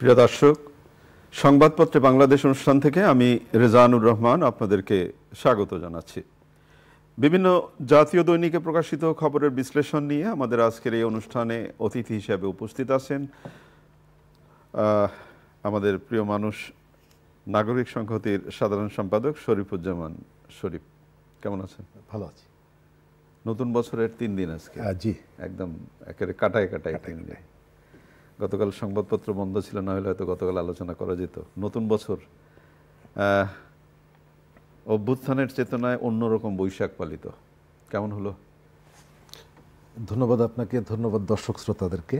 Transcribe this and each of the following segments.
প্রিয় দর্শক, সংবাদপত্রে বাংলাদেশ অনুষ্ঠান থেকে আমি রেজানুর রহমান আপনাদেরকে স্বাগত জানাচ্ছি। বিভিন্ন জাতীয় দৈনিকে প্রকাশিত খবরের বিশ্লেষণ নিয়ে আমাদের আজকের এই অনুষ্ঠানে অতিথি হিসেবে উপস্থিত আছেন আমাদের প্রিয় মানুষ, নাগরিক সংহতির সাধারণ সম্পাদক শরীফুজ্জামান শরীফ। কেমন আছেন? ভালো আছি। নতুন বছরের 3 দিন আজকে। জি, একদম একেবারে কাটায় 3 দিন। গতকাল সংবাদপত্র বন্ধ ছিল, না হলে হয়তো গতকাল আলোচনা করা যেত। নতুন বছর, অভ্যুত্থানের চেতনায় অন্যরকম বৈশাখ পালিত কেমন হলো? ধন্যবাদ আপনাকে, ধন্যবাদ দর্শক শ্রোতাদেরকে।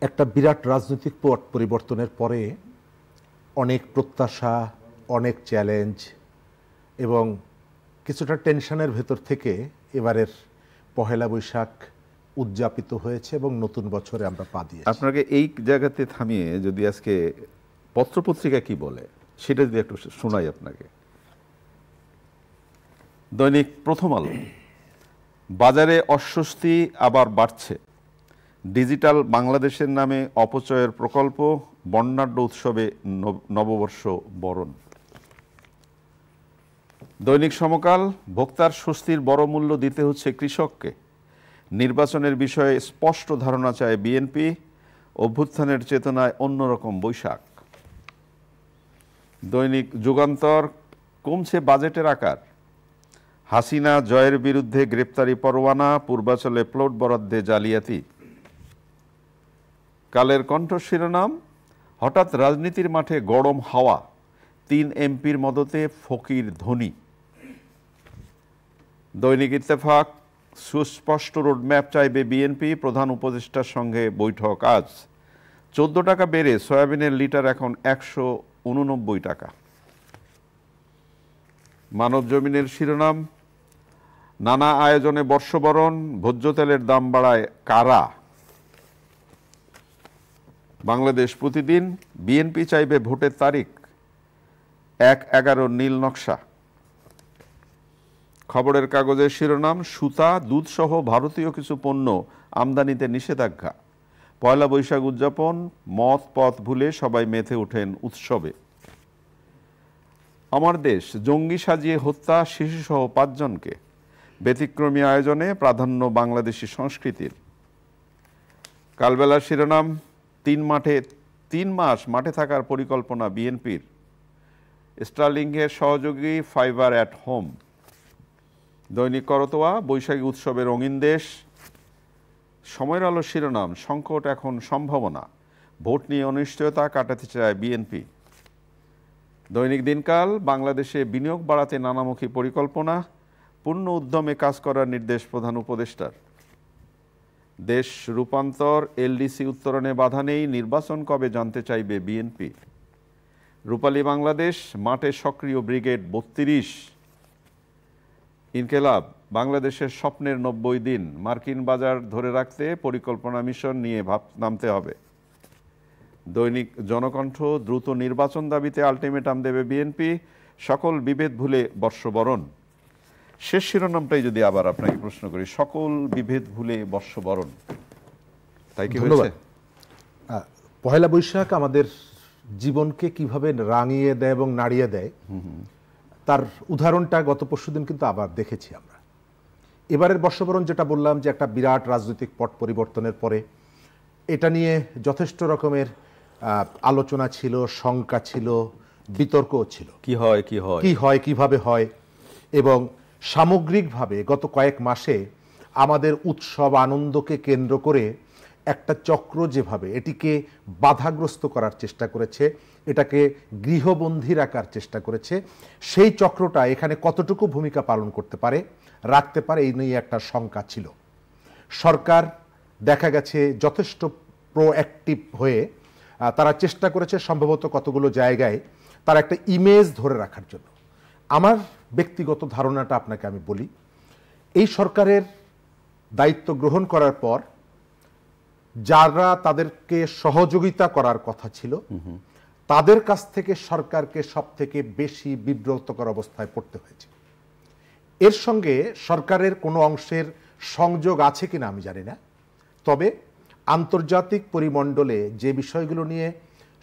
একটা বিরাট রাজনৈতিক পট পরিবর্তনের পরে অনেক প্রত্যাশা, অনেক চ্যালেঞ্জ এবং কিছুটা টেনশনের ভেতর থেকে এবারের পহেলা বৈশাখ উদযাপিত হয়েছে এবং নতুন বছরে আমরা পা দিয়েছি। আপনাকে এই জায়গাতে থামিয়ে যদি আজকে পত্রপত্রিকা কি বলে সেটা যদি একটু শোনাই আপনাকে। দৈনিক প্রথম আলো, বাজারে অস্বস্তি আবার বাড়ছে, ডিজিটাল বাংলাদেশের নামে অপচয়ের প্রকল্প, বর্ণাঢ্য উৎসবে নববর্ষ বরণ। দৈনিক সমকাল, ভোক্তার স্বস্তির বড় মূল্য দিতে হচ্ছে কৃষককে, নির্বাচনের বিষয়ে স্পষ্ট ধারণা চায় বিএনপি, অভ্যুত্থানের চেতনায় অন্যরকম বৈশাখ। দৈনিক যুগান্তর, কমছে বাজেটের আকার, হাসিনা জয়ের বিরুদ্ধে গ্রেপ্তারি পরোয়ানা, পূর্বাঞ্চলে প্লট বরাদ্দে জালিয়াতি। কালের কণ্ঠ শিরোনাম, হঠাৎ রাজনীতির মাঠে গরম হাওয়া, 3 এমপির মদতে ফকির ধনী। দৈনিক ইত্তেফাক, সুস্পষ্ট রোডম্যাপ চাইবে বিএনপি, প্রধান উপদেষ্টার সঙ্গে বৈঠক আজ। 14 টাকা বেড়ে সয়াবিনের লিটার এখন 189 টাকা। মানব জমিনের শিরোনাম, নানা আয়োজনে বর্ষবরণ, ভোজ্য তেলের দাম বাড়ায় কারা। বাংলাদেশ প্রতিদিন, বিএনপি চাইবে ভোটের তারিখ, 1/11 নীল নকশা। খবরের কাগজের শিরোনাম, সুতা, দুধসহ ভারতীয় কিছু পণ্য আমদানিতে নিষেধাজ্ঞা, পয়লা বৈশাখ উদযাপন, মত পথ ভুলে সবাই মেতে ওঠেন উৎসবে। আমার দেশ, জঙ্গি সাজিয়ে হত্যা শিশুসহ 5 জনকে, ব্যতিক্রমী আয়োজনে প্রাধান্য বাংলাদেশি সংস্কৃতির। কালবেলার শিরোনাম, 3 মাস মাঠে থাকার পরিকল্পনা বিএনপির, স্টারলিংকের সহযোগী ফাইবার অ্যাট হোম। দৈনিক করতোয়া, বৈশাখী উৎসবে রঙিন দেশ। সময়ের আলো শিরোনাম, সংকট এখন সম্ভাবনা, ভোট নিয়ে অনিশ্চয়তা কাটাতে চায় বিএনপি। দৈনিক দিনকাল, বাংলাদেশে বিনিয়োগ বাড়াতে নানামুখী পরিকল্পনা, পূর্ণ উদ্যমে কাজ করার নির্দেশ প্রধান উপদেষ্টার। দেশ রূপান্তর, এলডিসি উত্তরণে বাধা নেই, নির্বাচন কবে জানতে চাইবে বিএনপি। রূপালী বাংলাদেশ, মাঠে সক্রিয় ব্রিগেড 32। ইনকেলাব, বাংলাদেশের স্বপ্নের 90 দিন, মার্কিন বাজার ধরে রাখতে পরিকল্পনা মিশন নিয়ে নামতে হবে। দৈনিক জনকণ্ঠ, দ্রুত নির্বাচন দাবিতে আলটিমেটাম দেবে বিএনপি, সকল বিভেদ ভুলে বর্ষবরণ। শেষ শিরোনামটাই যদি আবার আপনাকে প্রশ্ন করি, সকল বিভেদ ভুলে বর্ষবরণ, তাই কি হয়েছে? পহেলা বৈশাখ আমাদের জীবনকে কিভাবে রাঙিয়ে দেয় এবং নাড়িয়ে দেয় তার উদাহরণটা গত পরশুদিন কিন্তু আবার দেখেছি আমরা। এবারের বর্ষবরণ যেটা বললাম, যে একটা বিরাট রাজনৈতিক পট পরিবর্তনের পরে এটা নিয়ে যথেষ্ট রকমের আলোচনা ছিল, শঙ্কা ছিল, বিতর্কও ছিল। কি হয় কিভাবে হয়, এবং সামগ্রিকভাবে গত কয়েক মাসে আমাদের উৎসব আনন্দকে কেন্দ্র করে একটা চক্র যেভাবে এটিকে বাধাগ্রস্ত করার চেষ্টা করেছে, এটাকে গৃহবন্দী রাখার চেষ্টা করেছে, সেই চক্রটা এখানে কতটুকু ভূমিকা পালন রাখতে পারে এই নিয়ে একটা শঙ্কা ছিল। সরকার দেখা গেছে যথেষ্ট প্রোঅ্যাক্টিভ হয়ে তারা চেষ্টা করেছে সম্ভবত কতগুলো জায়গায় তার একটা ইমেজ ধরে রাখার জন্য। আমার ব্যক্তিগত ধারণাটা আপনাকে আমি বলি, এই সরকারের দায়িত্ব গ্রহণ করার পর যারা তাদেরকে সহযোগিতা করার কথা ছিল তাদের কাছ থেকে সরকারকে সব থেকে বেশি বিব্রতকর অবস্থায় পড়তে হয়েছে। এর সঙ্গে সরকারের কোনো অংশের সংযোগ আছে কিনা আমি জানি না, তবে আন্তর্জাতিক পরিমণ্ডলে যে বিষয়গুলো নিয়ে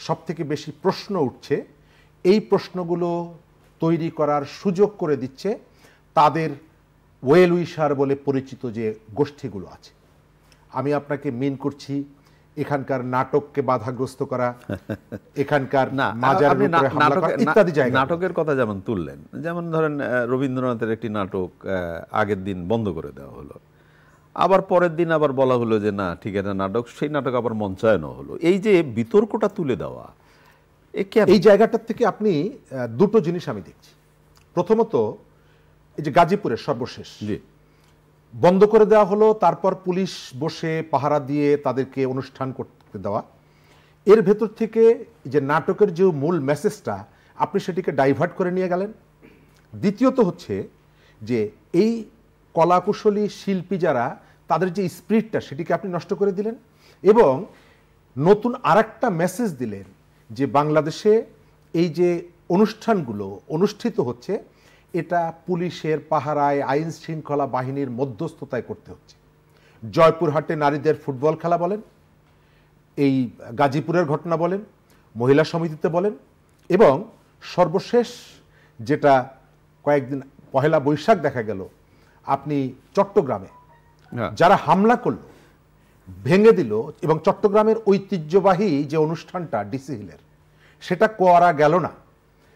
সবথেকে বেশি প্রশ্ন উঠছে, এই প্রশ্নগুলো তৈরি করার সুযোগ করে দিচ্ছে তাদের ওয়েল উইশার বলে পরিচিত যে গোষ্ঠীগুলো আছে। আমি আপনাকে মিন করছি এখানকার নাটককে বাধাগ্রস্ত করা, এখানকার মাজারের উপরে হামলা করা ইত্যাদি জায়গা। নাটকের কথা যেমন তুললেন, যেমন ধরেন রবীন্দ্রনাথের একটি নাটক আগের দিন বন্ধ করে দেওয়া হলো, আবার পরের দিন আবার বলা হলো যে না ঠিক আছে নাটক, সেই নাটক আবার মঞ্চায়নও হলো। এই যে বিতর্কটা তুলে দেওয়া, এই জায়গাটার থেকে আপনি দুটো জিনিস আমি দেখছি। প্রথমত এই যে গাজীপুরের সর্বশেষ বন্ধ করে দেওয়া হলো, তারপর পুলিশ বসে পাহারা দিয়ে তাদেরকে অনুষ্ঠান করতে দেওয়া, এর ভেতর থেকে যে নাটকের যে মূল মেসেজটা আপনি সেটিকে ডাইভার্ট করে নিয়ে গেলেন। দ্বিতীয়ত হচ্ছে যে এই কলাকুশলী শিল্পী যারা, তাদের যে স্পিরিটটা সেটিকে আপনি নষ্ট করে দিলেন এবং নতুন আরেকটা মেসেজ দিলেন যে বাংলাদেশে এই যে অনুষ্ঠানগুলো অনুষ্ঠিত হচ্ছে এটা পুলিশের পাহারায়, আইন শৃঙ্খলা বাহিনীর মধ্যস্থতায় করতে হচ্ছে। জয়পুরহাটে নারীদের ফুটবল খেলা বলেন, এই গাজীপুরের ঘটনা বলেন, মহিলা সমিতিতে বলেন, এবং সর্বশেষ যেটা কয়েকদিন পহেলা বৈশাখ দেখা গেল, আপনি চট্টগ্রামে যারা হামলা করলো, ভেঙে দিল, এবং চট্টগ্রামের ঐতিহ্যবাহী যে অনুষ্ঠানটা ডিসি হিলের সেটা করা গেল না।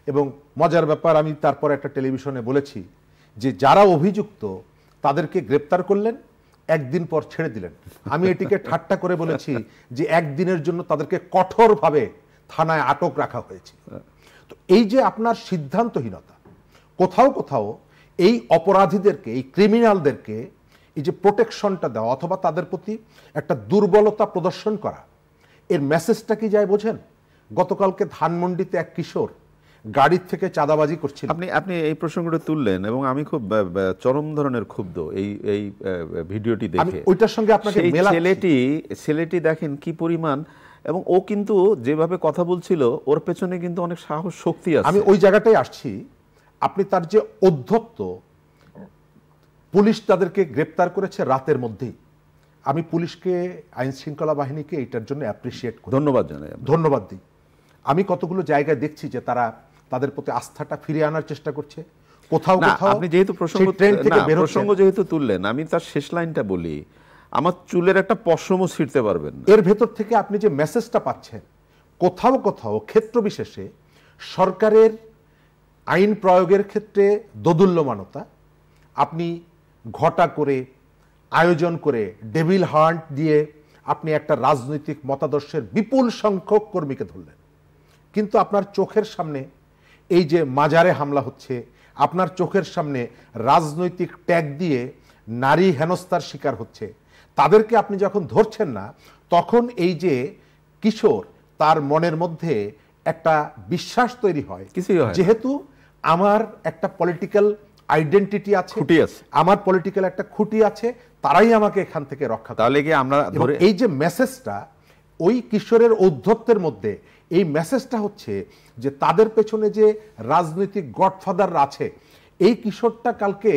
এবং মজার ব্যাপার, আমি তারপর একটা টেলিভিশনে বলেছি যে যারা অভিযুক্ত তাদেরকে গ্রেপ্তার করলেন, একদিন পর ছেড়ে দিলেন। আমি এটিকে ঠাট্টা করে বলেছি যে একদিনের জন্য তাদেরকে কঠোরভাবে থানায় আটক রাখা হয়েছে। তো এই যে আপনার সিদ্ধান্তহীনতা, কোথাও কোথাও এই অপরাধীদেরকে, এই ক্রিমিনালদেরকে এই যে প্রোটেকশনটা দেওয়া অথবা তাদের প্রতি একটা দুর্বলতা প্রদর্শন করা, এর মেসেজটা কি যায় বোঝেন? গতকালকে ধানমন্ডিতে এক কিশোর গাড়ির থেকে চাঁদাবাজি করছিল। আপনি এই প্রসঙ্গটা তুললেন এবং আমি খুব চরম ধরনের ক্ষুব্ধ এই ভিডিওটি দেখে। ওইটার সঙ্গে আপনাকে ছেলেটি দেখেন কি পরিমাণ, এবং ও কিন্তু যেভাবে কথা বলছিল ওর পেছনে কিন্তু অনেক সাহস শক্তি আছে। আমি ওই জায়গাটাই আসছি। আপনি তার যে অধ্যত্ত, পুলিশ তাদেরকে গ্রেপ্তার করেছে রাতের মধ্যেই। আমি পুলিশকে, আইন শৃঙ্খলা বাহিনীকে এইটার জন্য অ্যাপ্রিসিয়েট করি, ধন্যবাদ দিই। আমি কতগুলো জায়গায় দেখছি যে তারা তাদের প্রতি আস্থাটা ফিরিয়ে আনার চেষ্টা করছে। কোথাও কোথাও আপনি যেহেতু প্রসঙ্গ যেহেতু তুললেন, আমি তার শেষ লাইনটা বলি, আমার চুলের একটা পশমও ছিঁড়তে পারবেন না। এর ভেতর থেকে আপনি যে মেসেজটা পাচ্ছেন, কোথাও কোথাও ক্ষেত্র বিশেষে সরকারের আইন প্রয়োগের ক্ষেত্রে দোদুল্যমানতা, আপনি ঘটা করে, আয়োজন করে, ডেভিল হান্ট দিয়ে আপনি একটা রাজনৈতিক মতাদর্শের বিপুল সংখ্যক কর্মীকে ধরলেন, কিন্তু আপনার চোখের সামনে এই যে মাজারে হামলা হচ্ছে, আপনার চোখের সামনে রাজনৈতিক ট্যাগ দিয়ে নারী হেনস্থার শিকার হচ্ছে, তাদেরকে আপনি যখন ধরছেন না, তখন এই যে কিশোর, তার মনের মধ্যে একটা বিশ্বাস তৈরি হয়, যেহেতু আমার একটা পলিটিক্যাল আইডেন্টিটি আছে, আমার পলিটিক্যাল একটা খুঁটি আছে, তারাই আমাকে এখান থেকে রক্ষা করে। তাহলে কি আমরা এই যে মেসেজটা ওই কিশোরের ঔদ্ধত্যের মধ্যে, এই মেসেজটা হচ্ছে যে তাদের পেছনে যে রাজনৈতিক গডফাদার আছে, এই কিশোরটা কালকে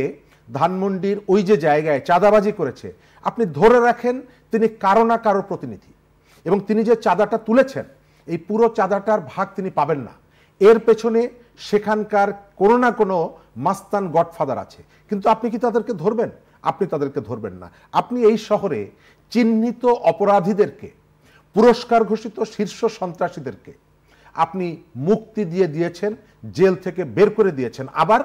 ধানমন্ডির ওই যে জায়গায় চাঁদাবাজি করেছে, আপনি ধরে রাখেন তিনি কারো না কারো প্রতিনিধি, এবং তিনি যে চাঁদাটা তুলেছেন এই পুরো চাঁদাটার ভাগ তিনি পাবেন না। এর পেছনে সেখানকার কোনো না কোনো মাস্তান গডফাদার আছে, কিন্তু আপনি কি তাদেরকে ধরবেন? আপনি তাদেরকে ধরবেন না। আপনি এই শহরে চিহ্নিত অপরাধীদেরকে, পুরস্কার ঘোষিত শীর্ষ সন্ত্রাসীদেরকে আপনি মুক্তি দিয়ে দিয়েছেন, জেল থেকে বের করে দিয়েছেন। আবার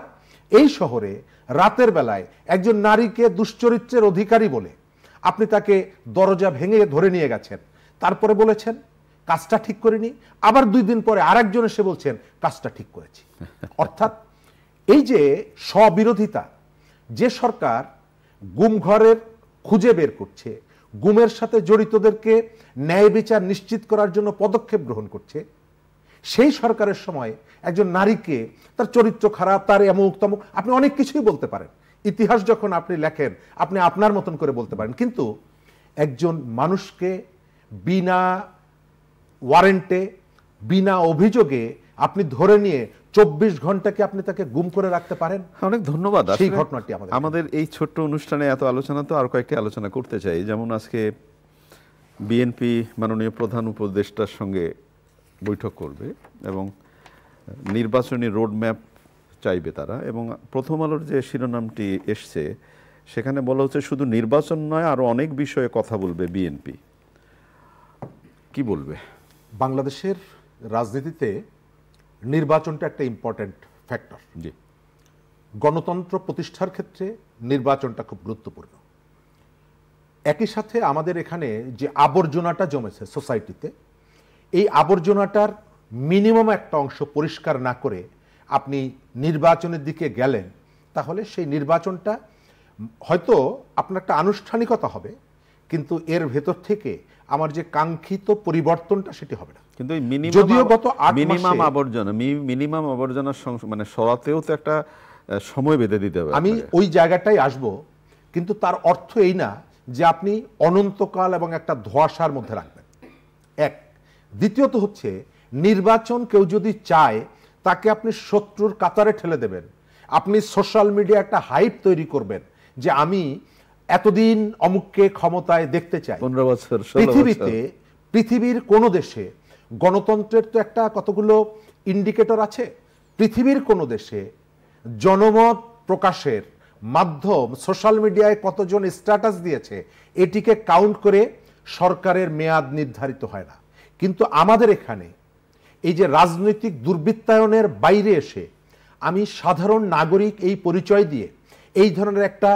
এই শহরে রাতের বেলায় একজন নারীকে দুশ্চরিত্রের অধিকারী বলে আপনি তাকে দরজা ভেঙে ধরে নিয়ে গেছেন, তারপরে বলেছেন কাজটা ঠিক করিনি, আবার 2 দিন পরে আরেকজন এসে বলছেন কাজটা ঠিক করেছি। অর্থাৎ এই যে স্ববিরোধিতা, যে সরকার গুমঘরের খুঁজে বের করছে, গুমের সাথে জড়িতদেরকে ন্যায় বিচার নিশ্চিত করার জন্য পদক্ষেপ গ্রহণ করছে, সেই সরকারের সময় একজন নারীকে তার চরিত্র খারাপ, তার এমুক তমুক, আপনি অনেক কিছুই বলতে পারেন। ইতিহাস যখন আপনি লেখেন আপনি আপনার মতন করে বলতে পারেন, কিন্তু একজন মানুষকে বিনা ওয়ারেন্টে, বিনা অভিযোগে আপনি ধরে নিয়ে 24 ঘন্টাকে আপনি তাকে গুম করে রাখতে পারেন? অনেক ধন্যবাদ। সেই ঘটনাটি আমাদের এই ছোট্ট অনুষ্ঠানে এত আলোচনা, তো আর কয়েকটি আলোচনা করতে চাই। যেমন আজকে বিএনপি মাননীয় প্রধান উপদেষ্টার সঙ্গে বৈঠক করবে এবং নির্বাচনী রোডম্যাপ চাইবে তারা। এবং প্রথম আলোর যে শিরোনামটি এসছে সেখানে বলা হচ্ছে শুধু নির্বাচন নয়, আরও অনেক বিষয়ে কথা বলবে বিএনপি। কি বলবে? বাংলাদেশের রাজনীতিতে নির্বাচনটা একটা ইম্পর্ট্যান্ট ফ্যাক্টর। জি, গণতন্ত্র প্রতিষ্ঠার ক্ষেত্রে নির্বাচনটা খুব গুরুত্বপূর্ণ। একই সাথে আমাদের এখানে যে আবর্জনাটা জমেছে সোসাইটিতে, এই আবর্জনাটার মিনিমাম একটা অংশ পরিষ্কার না করে আপনি নির্বাচনের দিকে গেলেন, তাহলে সেই নির্বাচনটা হয়তো আপনার একটা আনুষ্ঠানিকতা হবে, কিন্তু এর ভেতর থেকে আমার যে কাঙ্ক্ষিত পরিবর্তনটা সেটি হবে না। কিন্তু যদিও গত 8 মিনিমাম আবর্জনা মানে সরাতেও তো একটা সময় বেঁধে দিতে হবে। আমি ওই জায়গাটাই আসব, কিন্তু তার অর্থ এই না যে আপনি অনন্তকাল এবং একটা ধোঁয়াশার মধ্যে রাখবেন। এক, দ্বিতীয়ত হচ্ছে নির্বাচন কেউ যদি চায় তাকে আপনি শত্রুর কাতারে ঠেলে দেবেন। আপনি সোশ্যাল মিডিয়া একটা হাইপ তৈরি করবেন যে আমি এতদিন অমুককে ক্ষমতায় দেখতে চাই। 15 বছর পৃথিবীর কোন দেশে গণতন্ত্রের তো একটা কতগুলো ইন্ডিকেটর আছে। পৃথিবীর কোন দেশে জনমত প্রকাশের মাধ্যম সোশ্যাল মিডিয়ায় কতজন স্ট্যাটাস দিয়েছে এটিকে কাউন্ট করে সরকারের মেয়াদ নির্ধারিত হয় না। কিন্তু আমাদের এখানে এই যে রাজনৈতিক দুর্বৃত্তায়নের বাইরে এসে আমি সাধারণ নাগরিক এই পরিচয় দিয়ে এই ধরনের একটা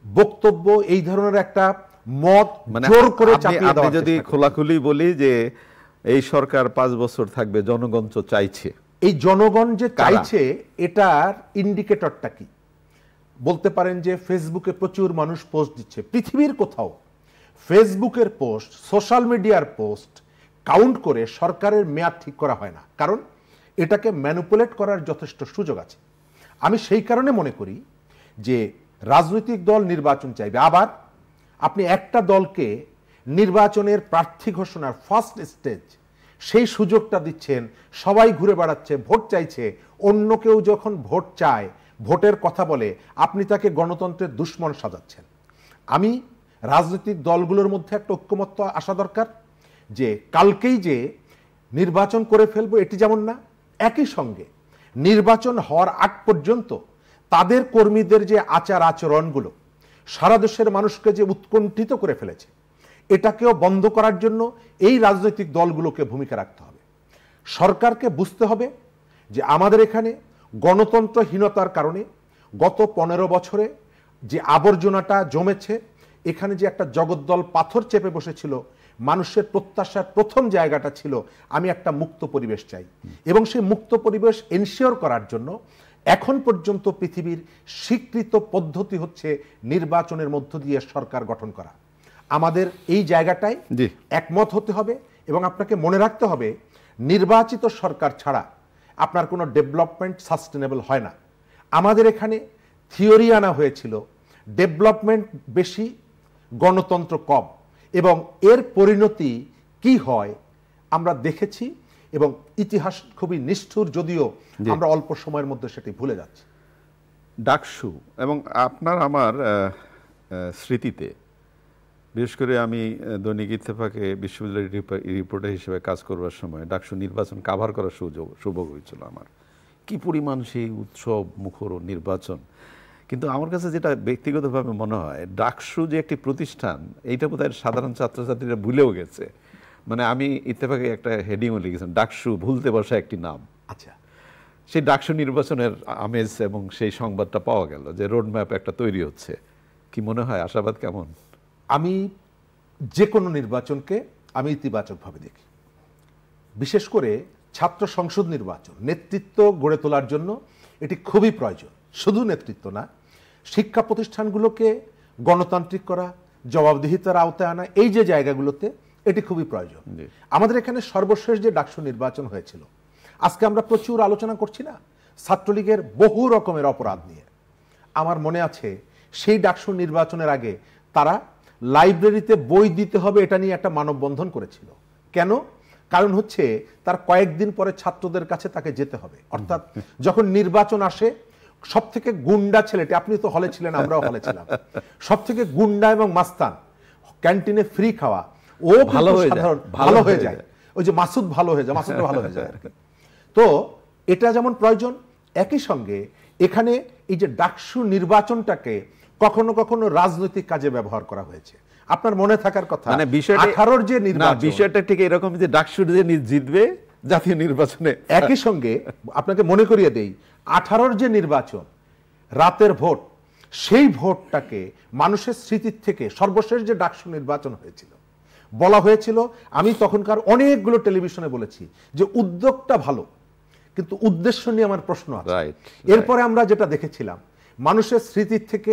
বক্তব্য, এই ধরনের একটা মত জোর করে চাপিয়ে দেওয়া। আমি যদি খোলাখুলি বলি যে এই সরকার 5 বছর থাকবে, জনগণ তো চাইছে। এই জনগণ যে চাইছে এটার ইন্ডিকেটরটা কি? বলতে পারেন যে ফেসবুকে প্রচুর মানুষ পোস্ট দিচ্ছে। পৃথিবীর কোথাও ফেসবুকের পোস্ট, সোশ্যাল মিডিয়ার পোস্ট কাউন্ট করে সরকারের মেয়াদ ঠিক করা হয় না, কারণ এটাকে ম্যানিপুলেট করার যথেষ্ট সুযোগ আছে। আমি সেই কারণে মনে করি যে রাজনৈতিক দল নির্বাচন চাইবে। আবার আপনি একটা দলকে নির্বাচনের প্রার্থী ঘোষণার ফার্স্ট স্টেজ সেই সুযোগটা দিচ্ছেন, সবাই ঘুরে বেড়াচ্ছে, ভোট চাইছে। অন্য কেউ যখন ভোট চায়, ভোটের কথা বলে, আপনি তাকে গণতন্ত্রের দুশ্মন সাজাচ্ছেন। আমি রাজনৈতিক দলগুলোর মধ্যে একটা ঐক্যমত্য আসা দরকার যে কালকেই যে নির্বাচন করে ফেলবো এটি যেমন না, একই সঙ্গে নির্বাচন হওয়ার আগ পর্যন্ত তাদের কর্মীদের যে আচার আচরণগুলো সারা দেশের মানুষকে যে উৎকণ্ঠিত করে ফেলেছে, এটাকেও বন্ধ করার জন্য এই রাজনৈতিক দলগুলোকে ভূমিকা রাখতে হবে। সরকারকে বুঝতে হবে যে আমাদের এখানে গণতন্ত্রহীনতার কারণে গত 15 বছরে যে আবর্জনাটা জমেছে, এখানে যে একটা জগদ্দল পাথর চেপে বসেছিল, মানুষের প্রত্যাশার প্রথম জায়গাটা ছিল আমি একটা মুক্ত পরিবেশ চাই। এবং সেই মুক্ত পরিবেশ এনশিওর করার জন্য এখন পর্যন্ত পৃথিবীর স্বীকৃত পদ্ধতি হচ্ছে নির্বাচনের মধ্য দিয়ে সরকার গঠন করা। আমাদের এই জায়গাটায় একমত হতে হবে এবং আপনাকে মনে রাখতে হবে নির্বাচিত সরকার ছাড়া আপনার কোনো ডেভেলপমেন্ট সাস্টেনেবল হয় না। আমাদের এখানে থিওরি আনা হয়েছিল ডেভেলপমেন্ট বেশি, গণতন্ত্র কম, এবং এর পরিণতি কি হয় আমরা দেখেছি এবং ইতিহাস খুবই নিষ্ঠুর, যদিও আমরা অল্প সময়ের মধ্যে সেটি ভুলে যাচ্ছি। ডাকসু এবং আপনার আমার স্মৃতিতে, বিশেষ করে আমি দৈনিক ইত্তেফাকে বিশ্ববিদ্যালয়ের রিপোর্টার হিসেবে কাজ করবার সময় ডাকসু নির্বাচন কাভার করার সুযোগ হয়েছিল আমার। কি পরিমাণ সেই উৎসব মুখর নির্বাচন! কিন্তু আমার কাছে যেটা ব্যক্তিগতভাবে মনে হয়, ডাকসু যে একটি প্রতিষ্ঠান, এইটা বোধহয় সাধারণ ছাত্রছাত্রীরা ভুলেও গেছে। মানে আমি ইত্তেফাকে একটা হেডিংও লিখেছিলাম, ডাকসু ভুলতে বসা একটি নাম। আচ্ছা, সেই ডাকসু নির্বাচনের আমেজ এবং সেই সংবাদটা পাওয়া গেল যে রোডম্যাপ একটা তৈরি হচ্ছে। কি মনে হয়, আশাবাদ কেমন? আমি যে কোনো নির্বাচনকে আমি ইতিবাচকভাবে দেখি। বিশেষ করে ছাত্র সংসদ নির্বাচন, নেতৃত্ব গড়ে তোলার জন্য এটি খুবই প্রয়োজন। শুধু নেতৃত্ব না, শিক্ষা প্রতিষ্ঠানগুলোকে গণতান্ত্রিক করা, জবাবদিহিতার আওতায় আনা, এই যে জায়গাগুলোতে এটি খুবই প্রয়োজন। আমাদের এখানে সর্বশেষ যে ডাকসু নির্বাচন হয়েছিল, আজকে আমরা প্রচুর আলোচনা করছি না ছাত্রলীগের বহু রকমের অপরাধ নিয়ে। আমার মনে আছে সেই ডাকসু নির্বাচনের আগে তারা লাইব্রেরিতে বই দিতে হবে এটা নিয়ে একটা মানববন্ধন করেছিল। কেন? কারণ হচ্ছে তার কয়েকদিন পরে ছাত্রদের কাছে তাকে যেতে হবে। অর্থাৎ যখন নির্বাচন আসে, সব থেকে গুন্ডা ছেলেটি, আপনি তো হলে ছিলেন, আমরাও হলে ছিলাম, সব থেকে গুন্ডা এবং মাস্তান, ক্যান্টিনে ফ্রি খাওয়া, ও ভালো হয়ে যায়। ওই যে মাসুদ ভালো হয়ে যায়, মাসুদটা ভালো হয়ে যায় আর কি। তো এটা যেমন প্রয়োজন, একই সঙ্গে এখানে এই যে ডাকসু নির্বাচনটাকে কখনো কখনো রাজনৈতিক কাজে ব্যবহার করা হয়েছে। আপনার মনে থাকার কথা, মানে বিষয়টা 18 যে নির্বাচন, বিষয়টা ঠিক এরকম যে ডাকসু যে জিতবে জাতীয় নির্বাচনে। একই সঙ্গে আপনাকে মনে করিয়ে দেই, 18 যে নির্বাচন, রাতের ভোট, সেই ভোটটাকে মানুষের স্মৃতির থেকে সর্বশেষ যে ডাকসু নির্বাচন হয়েছিল, বলা হয়েছিল, আমি তখনকার অনেকগুলো টেলিভিশনে বলেছি যে উদ্যোগটা ভালো, কিন্তু উদ্দেশ্য নিয়ে আমার প্রশ্ন আছে। এরপরে আমরা যেটা দেখেছিলাম, মানুষের স্মৃতির থেকে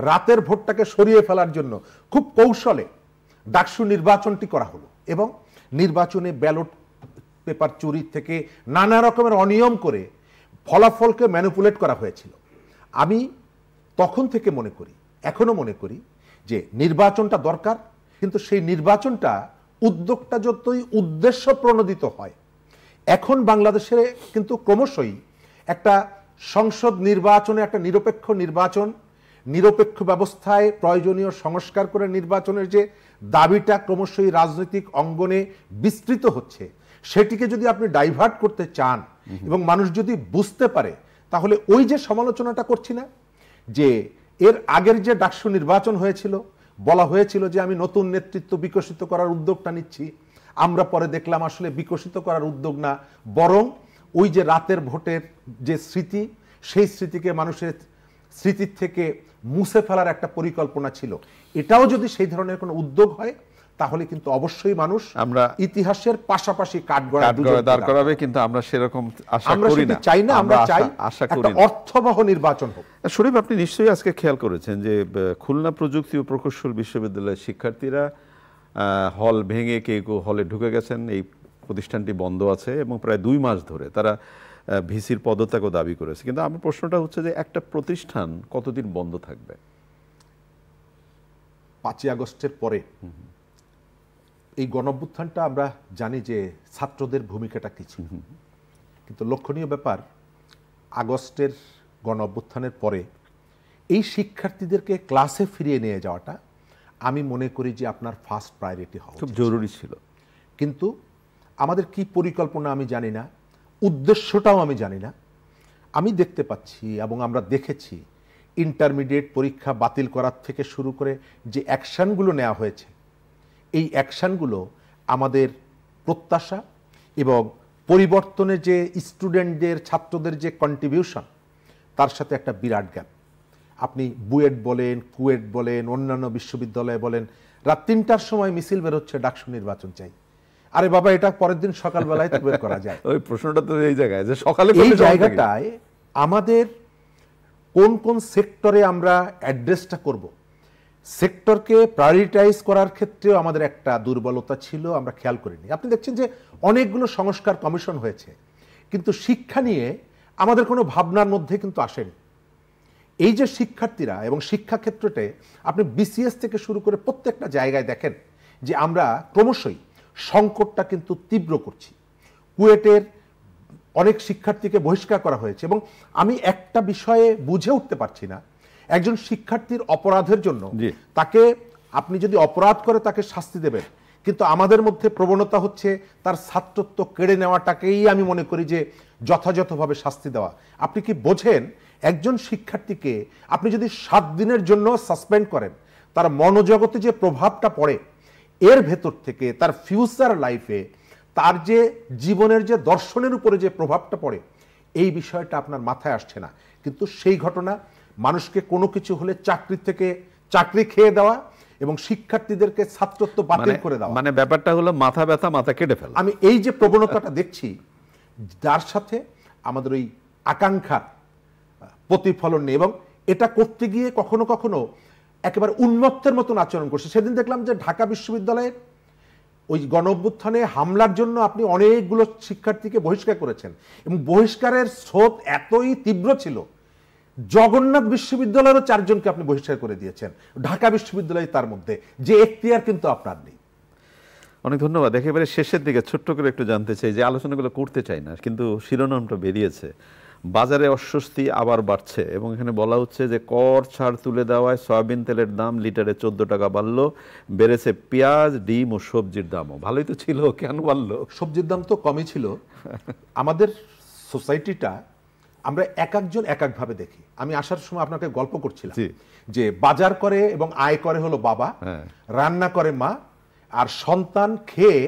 রাতের ভোটটাকে সরিয়ে ফেলার জন্য খুব কৌশলে ডাকসু নির্বাচনটি করা হলো, এবং নির্বাচনে ব্যালট পেপার চুরি থেকে নানা রকমের অনিয়ম করে ফলাফলকে ম্যানিপুলেট করা হয়েছিল। আমি তখন থেকে মনে করি, এখনো মনে করি যে নির্বাচনটা দরকার, কিন্তু সেই নির্বাচনটা উদ্যোগটা যতই উদ্দেশ্য প্রণোদিত হয়, এখন বাংলাদেশে কিন্তু ক্রমশই একটা সংসদ নির্বাচনে একটা নিরপেক্ষ নির্বাচন, নিরপেক্ষ ব্যবস্থায় প্রয়োজনীয় সংস্কার করে নির্বাচনের যে দাবিটা ক্রমশই রাজনৈতিক অঙ্গনে বিস্তৃত হচ্ছে, সেটিকে যদি আপনি ডাইভার্ট করতে চান এবং মানুষ যদি বুঝতে পারে, তাহলে ওই যে সমালোচনাটা করছি না, যে এর আগের যে ডাকসু নির্বাচন হয়েছিল, বলা হয়েছিল যে আমি নতুন নেতৃত্ব বিকশিত করার উদ্যোগটা নিচ্ছি, আমরা পরে দেখলাম আসলে বিকশিত করার উদ্যোগ না, বরং ওই যে রাতের ভোটের যে স্মৃতি, সেই স্মৃতিকে মানুষের স্মৃতির থেকে মুছে ফেলার একটা পরিকল্পনা ছিল। এটাও যদি সেই ধরনের কোনো উদ্যোগ হয়, তাহলে কিন্তু অবশ্যই মানুষ আমরা ইতিহাসের পাশাপাশি কাঠগড়ায় দাঁড় করাবে, কিন্তু আমরা সেরকম আশা করি না, চাই না। আমরা চাই একটা অর্থবহ নির্বাচন হোক। শরীফ, আপনি নিশ্চয়ই আজকে খেয়াল করেছেন যে খুলনা প্রযুক্তি ও প্রকৌশল বিশ্ববিদ্যালয়ের শিক্ষার্থীরা হল ভেঙে কেউ কেউ হলে ঢুকে গেছেন। এই প্রতিষ্ঠানটি বন্ধ আছে এবং প্রায় 2 মাস ধরে তারা ভিসির পদত্যাগও দাবি করেছে। কিন্তু আমার প্রশ্নটা হচ্ছে যে একটা প্রতিষ্ঠান কতদিন বন্ধ থাকবে? 5ই আগস্টের পরে এই গণঅভ্যুত্থানটা আমরা জানি যে ছাত্রদের ভূমিকাটা কি ছিল, কিন্তু লক্ষণীয় ব্যাপার, আগস্টের গণঅভ্যুত্থানের পরে এই শিক্ষার্থীদেরকে ক্লাসে ফিরিয়ে নিয়ে যাওয়াটা আমি মনে করি যে আপনার ফার্স্ট প্রায়োরিটি হওয়া খুব জরুরি ছিল। কিন্তু আমাদের কি পরিকল্পনা আমি জানি না, উদ্দেশ্যটাও আমি জানি না। আমি দেখতে পাচ্ছি এবং আমরা দেখেছি ইন্টারমিডিয়েট পরীক্ষা বাতিল করার থেকে শুরু করে যে অ্যাকশনগুলো নেওয়া হয়েছে, এই অ্যাকশনগুলো আমাদের প্রত্যাশা এবং পরিবর্তনে যে স্টুডেন্টদের, ছাত্রদের যে কন্ট্রিবিউশন, তার সাথে একটা বিরাট গ্যাপ। আপনি বুয়েট বলেন, কুয়েট বলেন, অন্যান্য বিশ্ববিদ্যালয়ে বলেন, রাত 3টার সময় মিছিল বেরোচ্ছে ডাকসু নির্বাচন চাই। আরে বাবা, এটা পরের দিন সকালবেলায় তো বের করা যায়। ওই প্রশ্নটা তো এই জায়গায় যে সকালে, এই জায়গাটায় আমাদের কোন কোন সেক্টরে আমরা অ্যাড্রেসটা করব, সেক্টরকে প্রায়োরিটাইজ করার ক্ষেত্রেও আমাদের একটা দুর্বলতা ছিল, আমরা খেয়াল করিনি। আপনি দেখছেন যে অনেকগুলো সংস্কার কমিশন হয়েছে, কিন্তু শিক্ষা নিয়ে আমাদের কোনো ভাবনার মধ্যে কিন্তু আসেনি। এই যে শিক্ষার্থীরা এবং শিক্ষাক্ষেত্রতে আপনি বিসিএস থেকে শুরু করে প্রত্যেকটা জায়গায় দেখেন যে আমরা ক্রমশই সংকটটা কিন্তু তীব্র করছি। কুয়েটের অনেক শিক্ষার্থীকে বহিষ্কার করা হয়েছে, এবং আমি একটা বিষয়ে বুঝে উঠতে পারছি না, একজন শিক্ষার্থীর অপরাধের জন্য তাকে আপনি যদি অপরাধ করে তাকে শাস্তি দেবেন, কিন্তু আমাদের মধ্যে প্রবণতা হচ্ছে তার ছাত্রত্ব কেড়ে নেওয়াটাকেই আমি মনে করি যে যথাযথভাবে শাস্তি দেওয়া। আপনি কি বোঝেন, একজন শিক্ষার্থীকে আপনি যদি 7 দিনের জন্য সাসপেন্ড করেন, তার মনোজগতে যে প্রভাবটা পড়ে, এর ভেতর থেকে তার ফিউচার লাইফে, তার যে জীবনের যে দর্শনের উপরে যে প্রভাবটা পড়ে, এই বিষয়টা আপনার মাথায় আসছে না। কিন্তু সেই ঘটনা মানুষকে কোনো কিছু হলে চাকরি খেয়ে দেওয়া এবং শিক্ষার্থীদেরকে ছাত্রত্ব বাতিল করে দেওয়া, মানে ব্যাপারটা হলো মাথা ব্যথা, মাথা কেটে ফেলা। আমি এই যে প্রবণতাটা দেখছি, যার সাথে আমাদের ওই আকাঙ্ক্ষার প্রতিফলন নেই, এবং এটা করতে গিয়ে কখনো কখনো একেবারে উন্মত্তের মতন আচরণ করছে। সেদিন দেখলাম যে ঢাকা বিশ্ববিদ্যালয়ের ওই গণঅভ্যুত্থানে হামলার জন্য আপনি অনেকগুলো শিক্ষার্থীকে বহিষ্কার করেছেন, এবং বহিষ্কারের স্রোত এতই তীব্র ছিল, জগন্নাথ বিশ্ববিদ্যালয়েরও 4 জনকে আপনি বহিষ্কার করে দিয়েছেন, ঢাকা বিশ্ববিদ্যালয় তার মধ্যে, যে এখতিয়ার কিন্তু আপনার নেই। অনেক ধন্যবাদ। একেবারে শেষের দিকে ছোট্ট করে একটু জানতে চাই, যে আলোচনাগুলো করতে চাই না, কিন্তু শিরোনামটা বেরিয়েছে, বাজারে অস্বস্তি আবার বাড়ছে এবং এখানে বলা হচ্ছে যে কর ছাড় তুলে দেওয়ায় সয়াবিন তেলের দাম লিটারে 14 টাকা বাড়লো, বেড়েছে পেঁয়াজ, ডিম ও সবজির দামও। ভালোই তো ছিল, কেন বাড়লো? সবজির দাম তো কমই ছিল। আমাদের সোসাইটিটা আমরা এক একজন এক একভাবে দেখি। আমি আসার সময় আপনাকে গল্প করছিলাম যে বাজার করে এবং আয় করে হলো বাবা, রান্না করে মা, আর সন্তান খেয়ে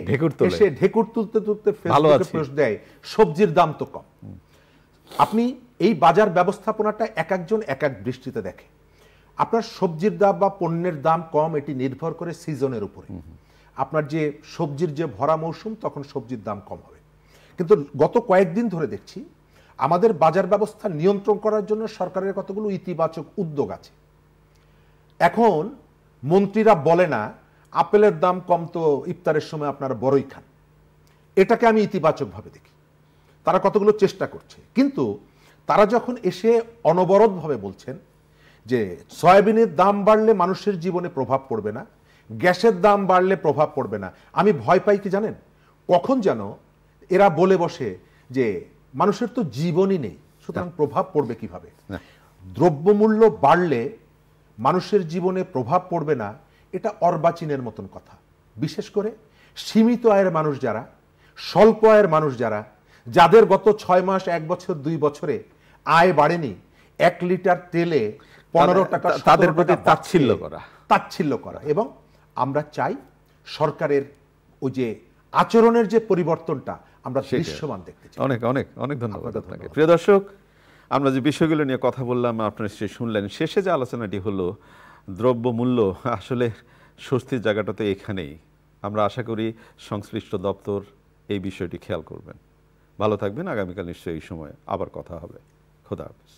এসে ঢেকুর তুলতে তুলতে ফেসবুকে পোস্ট দেয় সবজির দাম তো কম। আপনি এই বাজার ব্যবস্থাপনাটা এক একজন এক এক দৃষ্টিতে দেখে। আপনার সবজির দাম বা পণ্যের দাম কম এটি নির্ভর করে সিজনের উপরে। আপনার যে সবজির যে ভরা মৌসুম তখন সবজির দাম কম হবে। কিন্তু গত কয়েকদিন ধরে দেখছি আমাদের বাজার ব্যবস্থা নিয়ন্ত্রণ করার জন্য সরকারের কতগুলো ইতিবাচক উদ্যোগ আছে। এখন মন্ত্রীরা বলে না আপেলের দাম কম তো ইফতারের সময় আপনারা বড়ই খান, এটাকে আমি ইতিবাচকভাবে দেখি। তারা কতগুলো চেষ্টা করছে, কিন্তু তারা যখন এসে অনবরতভাবে বলছেন যে সয়াবিনের দাম বাড়লে মানুষের জীবনে প্রভাব পড়বে না, গ্যাসের দাম বাড়লে প্রভাব পড়বে না, আমি ভয় পাই কি জানেন? কখন যেন এরা বলে বসে যে মানুষের তো জীবনই নেই, সুতরাং প্রভাব পড়বে কিভাবে? দ্রব্যমূল্য বাড়লে মানুষের জীবনে প্রভাব পড়বে না, এটা অর্বাচীনের মতন কথা। বিশেষ করে সীমিত আয়ের মানুষ যারা, স্বল্প আয়ের মানুষ যারা, যাদের গত 6 মাস 1 বছর 2 বছরে আয় বাড়েনি, 1 লিটার তেলে 15 টাকা, তাদের প্রতি তাচ্ছিল্য করা। এবং আমরা চাই সরকারের ওই যে আচরণের যে পরিবর্তনটা আমরা দৃশ্যমান দেখতে চাই। অনেক অনেক অনেক ধন্যবাদ আপনাকে। প্রিয় দর্শক, আমরা যে বিষয়গুলো নিয়ে কথা বললাম আপনারা শুনলেন। শেষে যে আলোচনাটি হলো দ্রব্যমূল্য, আসলে স্বস্তির জায়গাটা তো এখানেই। আমরা আশা করি সংশ্লিষ্ট দপ্তর এই বিষয়টি খেয়াল করবেন। ভালো থাকবেন। আগামীকাল নিশ্চয়ই এই সময় আবার কথা হবে। খোদা হাফেজ।